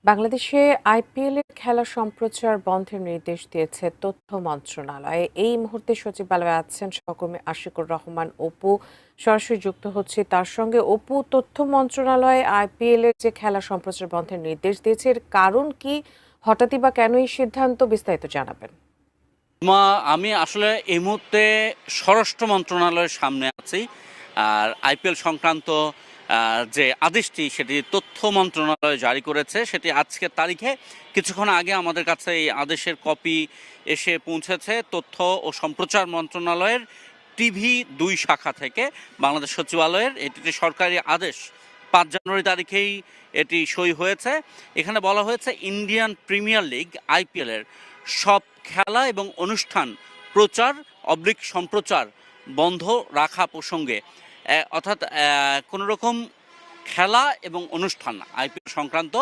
বাংলাদেশে আইপিএল এর খেলা সম্প্রচার বন্ধের নির্দেশ দিয়েছে তথ্য মন্ত্রণালয়। এই মুহূর্তে সচিবালয়ে আছেন সহকর্মী আশিকুর রহমান অপু। সরাসরি যুক্ত হচ্ছে তার সঙ্গে। অপু, তথ্য মন্ত্রণালয় আইপিএল এর যে খেলা সম্প্রচার বন্ধের নির্দেশ দিয়েছে, এর কারণ কি? হঠাৎই বা কেন এই সিদ্ধান্ত? বিস্তারিত জানাবেন। মা, আমি আসলে এই মুহূর্তে স্বরাষ্ট্র মন্ত্রণালয়ের সামনে আছি। আর আইপিএল সংক্রান্ত যে আদেশটি সেটি তথ্য মন্ত্রণালয় জারি করেছে, সেটি আজকের তারিখে কিছুক্ষণ আগে আমাদের কাছে এই আদেশের কপি এসে পৌঁছেছে তথ্য ও সম্প্রচার মন্ত্রণালয়ের টিভি 2 শাখা থেকে বাংলাদেশ সচিবালয়ের। এটি একটি সরকারি আদেশ, 5 জানুয়ারি তারিখেই এটি সই হয়েছে। এখানে বলা হয়েছে ইন্ডিয়ান প্রিমিয়ার লিগ আইপিএলের সব খেলা এবং অনুষ্ঠান সম্প্রচার বন্ধ রাখা প্রসঙ্গে, অর্থাৎ কোনো রকম খেলা এবং অনুষ্ঠান আইপিএল সংক্রান্ত